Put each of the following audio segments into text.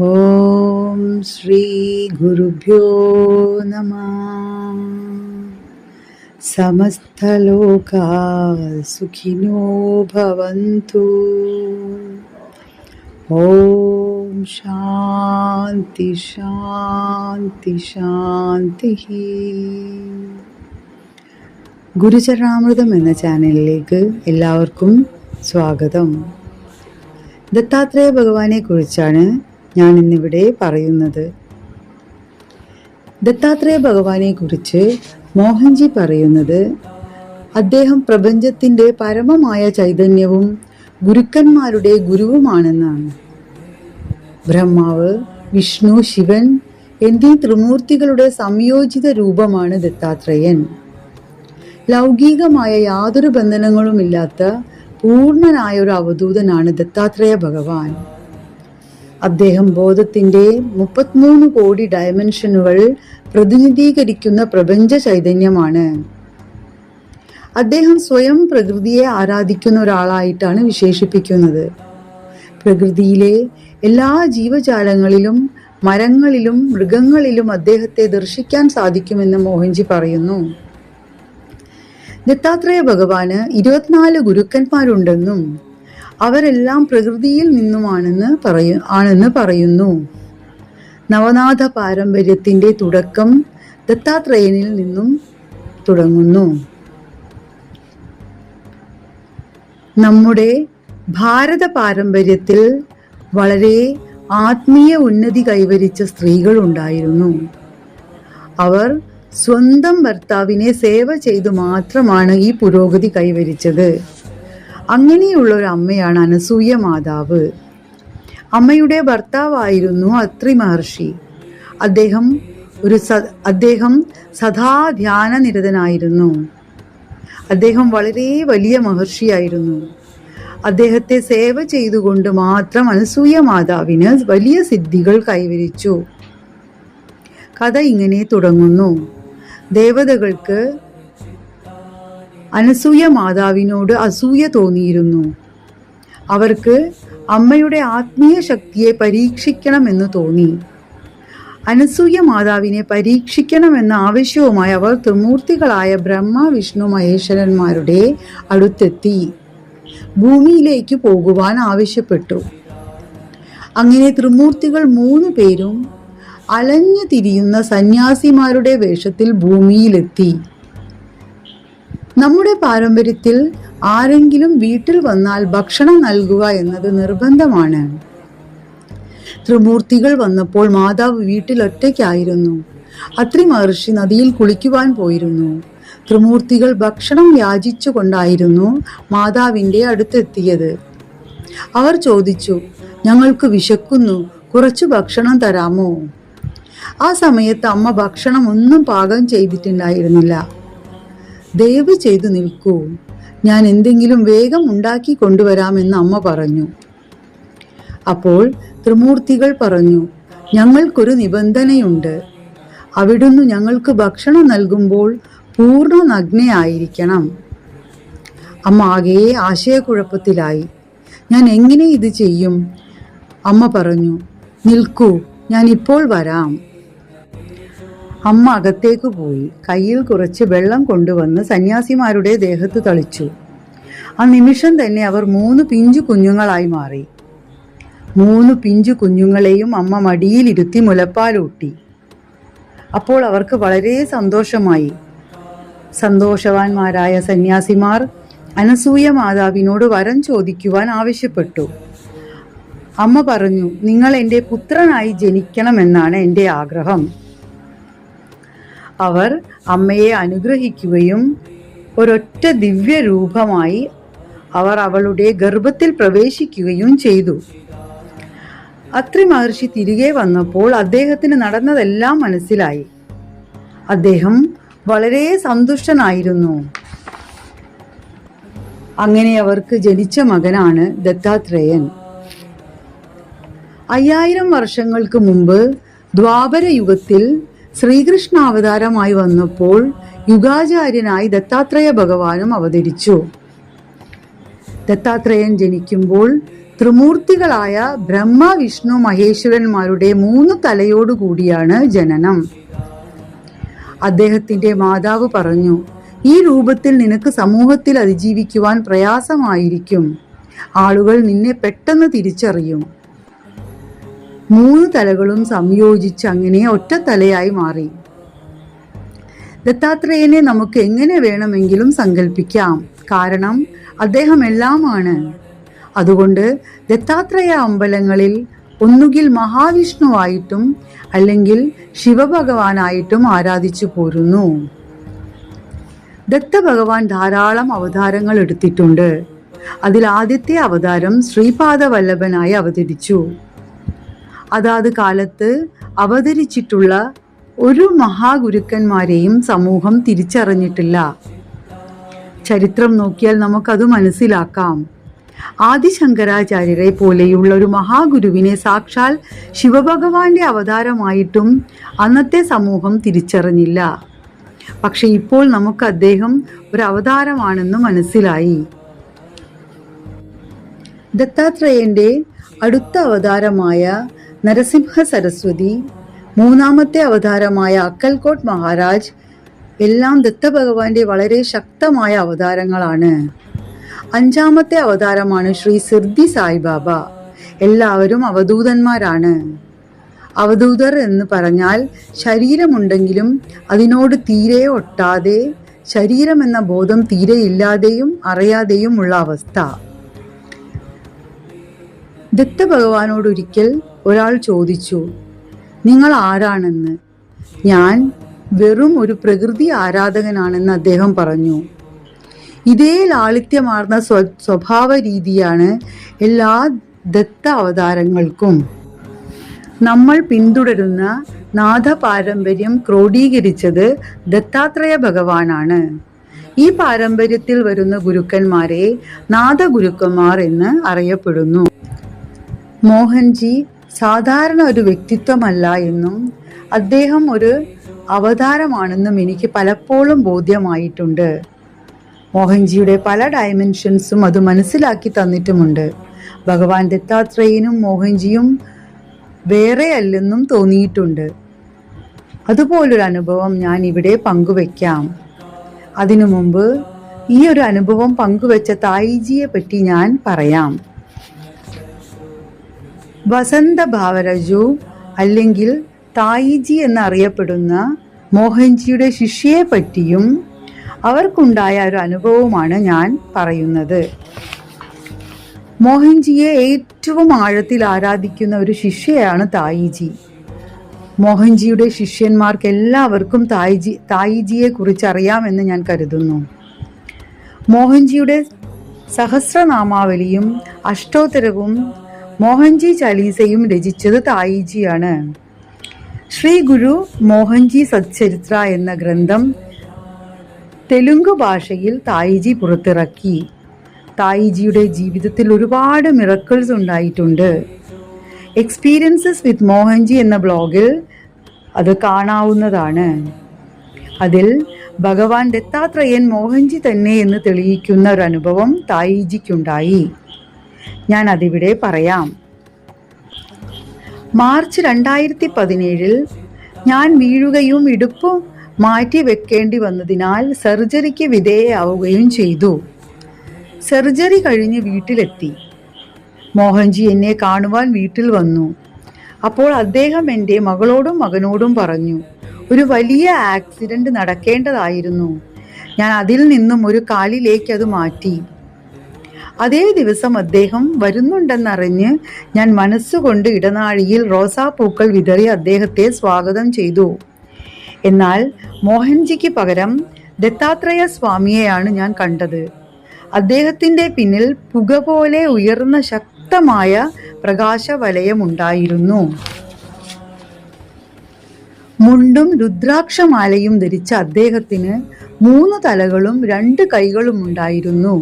ഓം ശ്രീ ഗുരുഭ്യോ നമഃ. സമസ്തലോകാ സുഖിനോ ഭവന്തു. ഓം ശാന്തി ശാന്തി ശാന്തി. ഗുരുചരണാമൃതം എന്ന ചാനലിലേക്ക് എല്ലാവർക്കും സ്വാഗതം. ദത്താത്രേയ ഭഗവാനെ കുറിച്ചാണ് ഞാൻ ഇന്നിവിടെ പറയുന്നത്. ദത്താത്രേയ ഭഗവാനെ കുറിച്ച് മോഹൻജി പറയുന്നത്, അദ്ദേഹം പ്രപഞ്ചത്തിൻ്റെ പരമമായ ചൈതന്യവും ഗുരുക്കന്മാരുടെ ഗുരുവുമാണെന്നാണ്. ബ്രഹ്മാവ്, വിഷ്ണു, ശിവൻ എന്നീ ത്രിമൂർത്തികളുടെ സംയോജിത രൂപമാണ് ദത്താത്രേയൻ. ലൗകികമായ യാതൊരു ബന്ധനങ്ങളുമില്ലാത്ത പൂർണ്ണനായ ഒരു അവധൂതനാണ് ദത്താത്രേയ ഭഗവാൻ. അദ്ദേഹം ബോധത്തിൻ്റെ 33 കോടി ഡയമെൻഷനുകൾ പ്രതിനിധീകരിക്കുന്ന പ്രപഞ്ച ചൈതന്യമാണ്. അദ്ദേഹം സ്വയം പ്രകൃതിയെ ആരാധിക്കുന്ന ഒരാളായിട്ടാണ് വിശേഷിപ്പിക്കുന്നത്. പ്രകൃതിയിലെ എല്ലാ ജീവജാലങ്ങളിലും, മരങ്ങളിലും, മൃഗങ്ങളിലും അദ്ദേഹത്തെ ദർശിക്കാൻ സാധിക്കുമെന്ന് മോഹൻജി പറയുന്നു. ദത്താത്രേയ ഭഗവാന് 24 ഗുരുക്കന്മാരുണ്ടെന്നും അവരെല്ലാം പ്രകൃതിയിൽ നിന്നുമാണെന്ന് പറയുന്നു. നവനാഥ പാരമ്പര്യത്തിൻ്റെ തുടക്കം ദത്താത്രേയനിൽ നിന്നും തുടങ്ങുന്നു. നമ്മുടെ ഭാരത പാരമ്പര്യത്തിൽ വളരെ ആത്മീയ ഉന്നതി കൈവരിച്ച സ്ത്രീകളുണ്ടായിരുന്നു. അവർ സ്വന്തം ഭർത്താവിനെ സേവ ചെയ്തു മാത്രമാണ് ഈ പുരോഗതി കൈവരിച്ചത്. അങ്ങനെയുള്ള ഒരു അമ്മയാണ് അനസൂയ മാതാവ്. അമ്മയുടെ ഭർത്താവായിരുന്നു അത്രി മഹർഷി. അദ്ദേഹം സദാ ധ്യാനനിരതനായിരുന്നു. അദ്ദേഹം വളരെ വലിയ മഹർഷിയായിരുന്നു. അദ്ദേഹത്തെ സേവ ചെയ്തുകൊണ്ട് മാത്രം അനസൂയ മാതാവിന് വലിയ സിദ്ധികൾ കൈവരിച്ചു. കഥ ഇങ്ങനെ തുടങ്ങുന്നു. ദേവതകൾക്ക് അനസൂയ മാതാവിനോട് അസൂയ തോന്നിയിരുന്നു. അവർക്ക് അമ്മയുടെ ആത്മീയ ശക്തിയെ പരീക്ഷിക്കണമെന്ന് തോന്നി. അനസൂയ മാതാവിനെ പരീക്ഷിക്കണമെന്ന ആവശ്യവുമായി അവർ ത്രിമൂർത്തികളായ ബ്രഹ്മ, വിഷ്ണു, മഹേശ്വരന്മാരുടെ അടുത്തെത്തി ഭൂമിയിലേക്ക് പോകുവാൻ ആവശ്യപ്പെട്ടു. അങ്ങനെ ത്രിമൂർത്തികൾ 3 പേരും അലഞ്ഞു തിരിയുന്ന സന്യാസിമാരുടെ വേഷത്തിൽ ഭൂമിയിലെത്തി. നമ്മുടെ പാരമ്പര്യത്തിൽ ആരെങ്കിലും വീട്ടിൽ വന്നാൽ ഭക്ഷണം നൽകുക എന്നത് നിർബന്ധമാണ്. ത്രിമൂർത്തികൾ വന്നപ്പോൾ മാതാവ് വീട്ടിൽ ഒറ്റയ്ക്കായിരുന്നു. അത്രി മഹർഷി നദിയിൽ കുളിക്കുവാൻ പോയിരുന്നു. ത്രിമൂർത്തികൾ ഭക്ഷണം യാചിച്ചു കൊണ്ടായിരുന്നു മാതാവിൻ്റെ അടുത്തെത്തിയത്. അവർ ചോദിച്ചു, ഞങ്ങൾക്ക് വിശക്കുന്നു, കുറച്ചു ഭക്ഷണം തരാമോ? ആ സമയത്ത് അമ്മ ഭക്ഷണം ഒന്നും പാകം ചെയ്തിട്ടുണ്ടായിരുന്നില്ല. ദയവ് ചെയ്തു നിൽക്കൂ, ഞാൻ എന്തെങ്കിലും വേഗം ഉണ്ടാക്കി കൊണ്ടുവരാമെന്ന് അമ്മ പറഞ്ഞു. അപ്പോൾ ത്രിമൂർത്തികൾ പറഞ്ഞു, ഞങ്ങൾക്കൊരു നിബന്ധനയുണ്ട്. അവിടുന്ന് ഞങ്ങൾക്ക് ഭക്ഷണം നൽകുമ്പോൾ പൂർണ്ണ നഗ്നയായിരിക്കണം. അമ്മ ആകെ ആശയക്കുഴപ്പത്തിലായി. ഞാൻ എങ്ങനെ ഇത് ചെയ്യും? അമ്മ പറഞ്ഞു, നിൽക്കൂ, ഞാൻ ഇപ്പോൾ വരാം. അമ്മ അകത്തേക്ക് പോയി കയ്യിൽ കുറച്ച് വെള്ളം കൊണ്ടുവന്ന് സന്യാസിമാരുടെ ദേഹത്ത് തളിച്ചു. ആ നിമിഷം തന്നെ അവർ 3 പിഞ്ചു കുഞ്ഞുങ്ങളായി മാറി. 3 പിഞ്ചു കുഞ്ഞുങ്ങളെയും അമ്മ മടിയിലിരുത്തി മുലപ്പാലൂട്ടി. അപ്പോൾ അവർക്ക് വളരെ സന്തോഷമായി. സന്തോഷവാന്മാരായ സന്യാസിമാർ അനസൂയ മാതാവിനോട് വരം ചോദിക്കുവാൻ ആവശ്യപ്പെട്ടു. അമ്മ പറഞ്ഞു, നിങ്ങൾ എൻ്റെ പുത്രനായി ജനിക്കണമെന്നാണ് എൻ്റെ ആഗ്രഹം. അവർ അമ്മയെ അനുഗ്രഹിക്കുകയും ഒരൊറ്റ ദിവ്യരൂപമായി അവർ അവളുടെ ഗർഭത്തിൽ പ്രവേശിക്കുകയും ചെയ്തു. അത്രി മഹർഷി തിരികെ വന്നപ്പോൾ അദ്ദേഹത്തിന് നടന്നതെല്ലാം മനസ്സിലായി. അദ്ദേഹം വളരെ സന്തുഷ്ടനായിരുന്നു. അങ്ങനെ അവർക്ക് ജനിച്ച മകനാണ് ദത്താത്രേയൻ. 5000 വർഷങ്ങൾക്ക് മുമ്പ് ദ്വാപര യുഗത്തിൽ ശ്രീകൃഷ്ണാവതാരമായി വന്നപ്പോൾ യുഗാചാര്യനായി ദത്താത്രേയ ഭഗവാനും അവതരിച്ചു. ദത്താത്രേയൻ ജനിക്കുമ്പോൾ ത്രിമൂർത്തികളായ ബ്രഹ്മ വിഷ്ണു മഹേശ്വരന്മാരുടെ 3 തലയോടുകൂടിയാണ് ജനനം. അദ്ദേഹത്തിന്റെ മാതാവ് പറഞ്ഞു, ഈ രൂപത്തിൽ നിനക്ക് സമൂഹത്തിൽ അതിജീവിക്കുവാൻ പ്രയാസമായിരിക്കും. ആളുകൾ നിന്നെ പെട്ടെന്ന് തിരിച്ചറിയും. 3 തലകളും സംയോജിച്ച് അങ്ങനെ ഒറ്റ തലയായി മാറി. ദത്താത്രേയനെ നമുക്ക് എങ്ങനെ വേണമെങ്കിലും സങ്കല്പിക്കാം. കാരണം അദ്ദേഹം എല്ലാമാണ്. അതുകൊണ്ട് ദത്താത്രേയ അമ്പലങ്ങളിൽ ഒന്നുകിൽ മഹാവിഷ്ണുവായിട്ടും അല്ലെങ്കിൽ ശിവഭഗവാനായിട്ടും ആരാധിച്ചു പോരുന്നു. ദത്തഭഗവാൻ ധാരാളം അവതാരങ്ങൾ എടുത്തിട്ടുണ്ട്. അതിൽ ആദ്യത്തെ അവതാരം ശ്രീപാദവല്ലഭനായി അവതരിച്ചു. അതാത് കാലത്ത് അവതരിച്ചിട്ടുള്ള ഒരു മഹാഗുരുക്കന്മാരെയും സമൂഹം തിരിച്ചറിഞ്ഞിട്ടില്ല. ചരിത്രം നോക്കിയാൽ നമുക്കത് മനസ്സിലാക്കാം. ആദിശങ്കരാചാര്യരെ പോലെയുള്ള ഒരു മഹാഗുരുവിനെ സാക്ഷാൽ ശിവഭഗവാന്റെ അവതാരമായിട്ടും അന്നത്തെ സമൂഹം തിരിച്ചറിഞ്ഞില്ല. പക്ഷെ ഇപ്പോൾ നമുക്ക് അദ്ദേഹം ഒരു അവതാരമാണെന്ന് മനസ്സിലായി. ദത്താത്രേയന്റെ അടുത്ത അവതാരമായ നരസിംഹ സരസ്വതി, 3ാമത്തെ അവതാരമായ അക്കൽകോട്ട് മഹാരാജ് എല്ലാം ദത്തഭഗവാന്റെ വളരെ ശക്തമായ അവതാരങ്ങളാണ്. 5ാമത്തെ അവതാരമാണ് ശ്രീ സിർദി സായിബാബ. എല്ലാവരും അവധൂതന്മാരാണ്. അവധൂതർ എന്ന് പറഞ്ഞാൽ ശരീരമുണ്ടെങ്കിലും അതിനോട് തീരെ ഒട്ടാതെ, ശരീരമെന്ന ബോധം തീരെ ഇല്ലാതെയും അറിയാതെയും ഉള്ള അവസ്ഥ. ദത്തഭഗവാനോടൊരിക്കൽ ഒരാൾ ചോദിച്ചു, നിങ്ങൾ ആരാണെന്ന്. ഞാൻ വെറും ഒരു പ്രകൃതി ആരാധകനാണെന്ന് അദ്ദേഹം പറഞ്ഞു. ഇതേ ലാളിത്യമാർന്ന സ്വഭാവ രീതിയാണ് എല്ലാ ദത്ത അവതാരങ്ങൾക്കും. നമ്മൾ പിന്തുടരുന്ന നാഥ പാരമ്പര്യം ക്രോഡീകരിച്ചത് ദത്താത്രേയ ഭഗവാനാണ്. ഈ പാരമ്പര്യത്തിൽ വരുന്ന ഗുരുക്കന്മാരെ നാഥഗുരുക്കന്മാർ എന്ന് അറിയപ്പെടുന്നു. മോഹൻജി സാധാരണ ഒരു വ്യക്തിത്വമല്ല എന്നും അദ്ദേഹം ഒരു അവതാരമാണെന്നും എനിക്ക് പലപ്പോഴും ബോധ്യമായിട്ടുണ്ട്. മോഹൻജിയുടെ പല ഡയമെൻഷൻസും അത് മനസ്സിലാക്കി തന്നിട്ടുമുണ്ട്. ഭഗവാൻ ദത്താത്രേയനും മോഹൻജിയും വേറെയല്ലെന്നും തോന്നിയിട്ടുണ്ട്. അതുപോലൊരു അനുഭവം ഞാൻ ഇവിടെ പങ്കുവെക്കാം. അതിനു മുമ്പ് ഈ ഒരു അനുഭവം പങ്കുവെച്ച തായിജിയെ പറ്റി ഞാൻ പറയാം. വസന്ത ഭാവരജു അല്ലെങ്കിൽ തായിജി എന്നറിയപ്പെടുന്ന മോഹൻജിയുടെ ശിഷ്യയെ പറ്റിയും അവർക്കുണ്ടായ ഒരു അനുഭവമാണ് ഞാൻ പറയുന്നത്. മോഹൻജിയെ ഏറ്റവും ആഴത്തിൽ ആരാധിക്കുന്ന ഒരു ശിഷ്യയാണ് തായിജി. മോഹൻജിയുടെ ശിഷ്യന്മാർക്ക് എല്ലാവർക്കും തായിജിയെ കുറിച്ച് അറിയാമെന്ന് ഞാൻ കരുതുന്നു. മോഹൻജിയുടെ സഹസ്രനാമാവലിയും അഷ്ടോത്തരവും മോഹൻജി ചലീസയും രചിച്ചത് തായിജിയാണ്. ശ്രീ ഗുരു മോഹൻജി സച്ചരിത്ര എന്ന ഗ്രന്ഥം തെലുങ്ക് ഭാഷയിൽ തായിജി പുറത്തിറക്കി. തായിജിയുടെ ജീവിതത്തിൽ ഒരുപാട് മിറക്കിൾസ് ഉണ്ടായിട്ടുണ്ട്. എക്സ്പീരിയൻസസ് വിത്ത് മോഹൻജി എന്ന ബ്ലോഗിൽ അത് കാണാവുന്നതാണ്. അതിൽ ഭഗവാൻ ദത്താത്രേയൻ മോഹൻജി തന്നെ എന്ന് തെളിയിക്കുന്ന ഒരു അനുഭവം തായിജിക്കുണ്ടായി. ഞാൻ അതിവിടെ പറയാം. മാർച്ച് 2017 ഞാൻ വീഴുകയും ഇടുപ്പ് മാറ്റി വെക്കേണ്ടി വന്നതിനാൽ സർജറിക്ക് വിധേയയാവുകയും ചെയ്തു. സർജറി കഴിഞ്ഞ് വീട്ടിലെത്തി. മോഹൻജി എന്നെ കാണുവാൻ വീട്ടിൽ വന്നു. അപ്പോൾ അദ്ദേഹം എൻ്റെ മകളോടും മകനോടും പറഞ്ഞു, ഒരു വലിയ ആക്സിഡന്റ് നടക്കേണ്ടതായിരുന്നു. ഞാൻ അതിൽ നിന്നും ഒരു കാലിലേക്ക് അത് മാറ്റി. അതേ ദിവസം അദ്ദേഹം വരുന്നുണ്ടെന്നറിഞ്ഞ് ഞാൻ മനസ്സുകൊണ്ട് ഇടനാഴിയിൽ റോസാപ്പൂക്കൾ വിതറി അദ്ദേഹത്തെ സ്വാഗതം ചെയ്തു. എന്നാൽ മോഹൻജിക്ക് പകരം ദത്താത്രേയ സ്വാമിയെയാണ് ഞാൻ കണ്ടത്. അദ്ദേഹത്തിന്റെ പിന്നിൽ പുക പോലെ ഉയർന്ന ശക്തമായ പ്രകാശവലയമുണ്ടായിരുന്നു. മുണ്ടും രുദ്രാക്ഷമാലയും ധരിച്ച അദ്ദേഹത്തിന് 3 തലകളും 2 കൈകളും ഉണ്ടായിരുന്നു.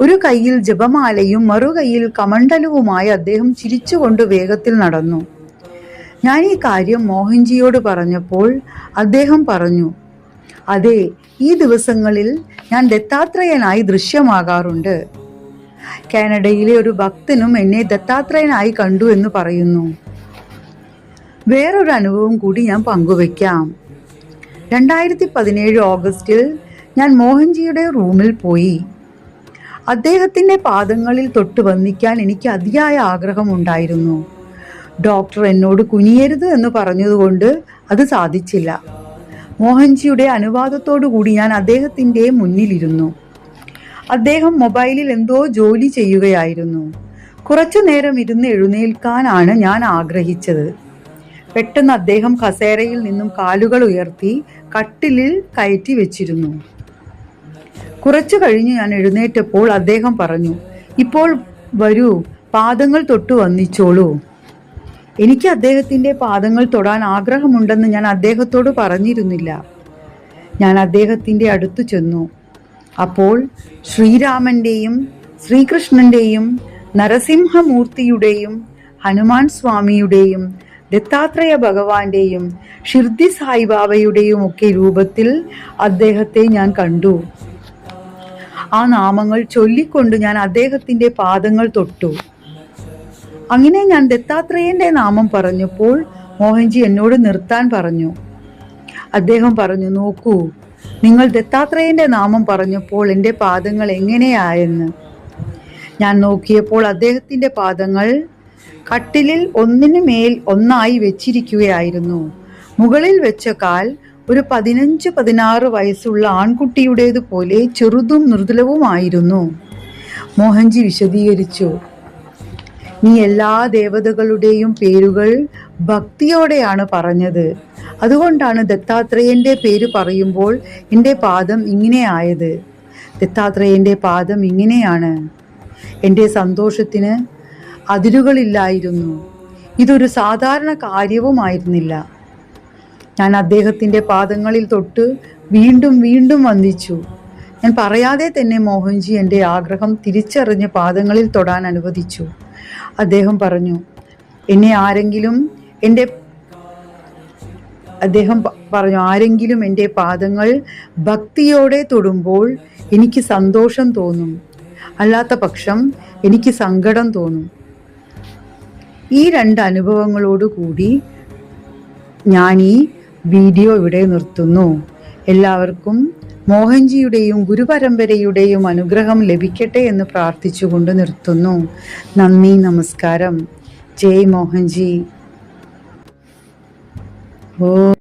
ഒരു കൈയിൽ ജപമാലയും മറുകൈയിൽ കമണ്ഡലവുമായി അദ്ദേഹം ചിരിച്ചുകൊണ്ട് വേഗത്തിൽ നടന്നു. ഞാൻ ഈ കാര്യം മോഹൻജിയോട് പറഞ്ഞപ്പോൾ അദ്ദേഹം പറഞ്ഞു, അതെ, ഈ ദിവസങ്ങളിൽ ഞാൻ ദത്താത്രേയനായി ദൃശ്യമാകാറുണ്ട്. കാനഡയിലെ ഒരു ഭക്തനും എന്നെ ദത്താത്രേയനായി കണ്ടു എന്ന് പറയുന്നു. വേറൊരു അനുഭവം കൂടി ഞാൻ പങ്കുവയ്ക്കാം. 2017 ഓഗസ്റ്റിൽ ഞാൻ മോഹൻജിയുടെ റൂമിൽ പോയി. അദ്ദേഹത്തിൻ്റെ പാദങ്ങളിൽ തൊട്ട് വന്ദിക്കാൻ എനിക്ക് അതിയായ ആഗ്രഹമുണ്ടായിരുന്നു. ഡോക്ടർ എന്നോട് കുനിയരുത് എന്ന് പറഞ്ഞതുകൊണ്ട് അത് സാധിച്ചില്ല. മോഹൻജിയുടെ അനുവാദത്തോടു കൂടി ഞാൻ അദ്ദേഹത്തിൻ്റെ മുന്നിലിരുന്നു. അദ്ദേഹം മൊബൈലിൽ എന്തോ ജോലി ചെയ്യുകയായിരുന്നു. കുറച്ചു നേരം ഇരുന്ന് എഴുന്നേൽക്കാനാണ് ഞാൻ ആഗ്രഹിച്ചത്. പെട്ടെന്ന് അദ്ദേഹം കസേരയിൽ നിന്നും കാലുകൾ ഉയർത്തി കട്ടിലിൽ കയറ്റി വെച്ചിരുന്നു. കുറച്ചു കഴിഞ്ഞ് ഞാൻ എഴുന്നേറ്റപ്പോൾ അദ്ദേഹം പറഞ്ഞു, ഇപ്പോൾ വരൂ, പാദങ്ങൾ തൊട്ട് വന്ദിച്ചോളൂ. എനിക്ക് അദ്ദേഹത്തിൻ്റെ പാദങ്ങൾ തൊടാൻ ആഗ്രഹമുണ്ടെന്ന് ഞാൻ അദ്ദേഹത്തോട് പറഞ്ഞിരുന്നില്ല. ഞാൻ അദ്ദേഹത്തിൻ്റെ അടുത്ത് ചെന്നു. അപ്പോൾ ശ്രീരാമൻ്റെയും ശ്രീകൃഷ്ണൻ്റെയും നരസിംഹമൂർത്തിയുടെയും ഹനുമാൻ സ്വാമിയുടെയും ദത്താത്രേയ ഭഗവാന്റെയും ഷിർദി സായിബാബയുടെയും ഒക്കെ രൂപത്തിൽ അദ്ദേഹത്തെ ഞാൻ കണ്ടു. ആ നാമങ്ങൾ ചൊല്ലിക്കൊണ്ട് ഞാൻ അദ്ദേഹത്തിൻ്റെ പാദങ്ങൾ തൊട്ടു. അങ്ങനെ ഞാൻ ദത്താത്രേയന്റെ നാമം പറഞ്ഞപ്പോൾ മോഹൻജി എന്നോട് നിർത്താൻ പറഞ്ഞു. അദ്ദേഹം പറഞ്ഞു, നോക്കൂ, നിങ്ങൾ ദത്താത്രേയന്റെ നാമം പറഞ്ഞപ്പോൾ എൻ്റെ പാദങ്ങൾ എങ്ങനെയായെന്ന്. ഞാൻ നോക്കിയപ്പോൾ അദ്ദേഹത്തിൻ്റെ പാദങ്ങൾ കട്ടിലിൽ ഒന്നിനു മേൽ ഒന്നായി വെച്ചിരിക്കുകയായിരുന്നു. മുകളിൽ വെച്ച കാൽ ഒരു 15-16 വയസ്സുള്ള ആൺകുട്ടിയുടേതുപോലെ ചെറുതും മൃദുലവുമായിരുന്നു. മോഹൻജി വിശദീകരിച്ചു, നീ എല്ലാ ദേവതകളുടെയും പേരുകൾ ഭക്തിയോടെയാണ് പറഞ്ഞത്. അതുകൊണ്ടാണ് ദത്താത്രേയന്റെ പേര് പറയുമ്പോൾ എൻ്റെ പാദം ഇങ്ങനെ ആയത്. ദത്താത്രേയന്റെ പാദം ഇങ്ങനെയാണ്. എൻ്റെ സന്തോഷത്തിന് അതിരുകളില്ലായിരുന്നു. ഇതൊരു സാധാരണ കാര്യവുമായിരുന്നില്ല. ഞാൻ അദ്ദേഹത്തിൻ്റെ പാദങ്ങളിൽ തൊട്ട് വീണ്ടും വീണ്ടും വന്ദിച്ചു. ഞാൻ പറയാതെ തന്നെ മോഹൻജി എൻ്റെ ആഗ്രഹം തിരിച്ചറിഞ്ഞ് പാദങ്ങളിൽ തൊടാൻ അനുവദിച്ചു. അദ്ദേഹം പറഞ്ഞു, ആരെങ്കിലും എൻ്റെ പാദങ്ങൾ ഭക്തിയോടെ തൊടുമ്പോൾ എനിക്ക് സന്തോഷം തോന്നും, അല്ലാത്ത പക്ഷം എനിക്ക് സങ്കടം തോന്നും. ഈ 2 അനുഭവങ്ങളോടുകൂടി ഞാൻ ഈ വീഡിയോ ഇവിടെ നിർത്തുന്നു. എല്ലാവർക്കും മോഹൻജിയുടെയും ഗുരുപരമ്പരയുടെയും അനുഗ്രഹം ലഭിക്കട്ടെ എന്ന് പ്രാർത്ഥിച്ചുകൊണ്ട് നിർത്തുന്നു. നന്ദി, നമസ്കാരം. ജയ് മോഹൻജി. ഓ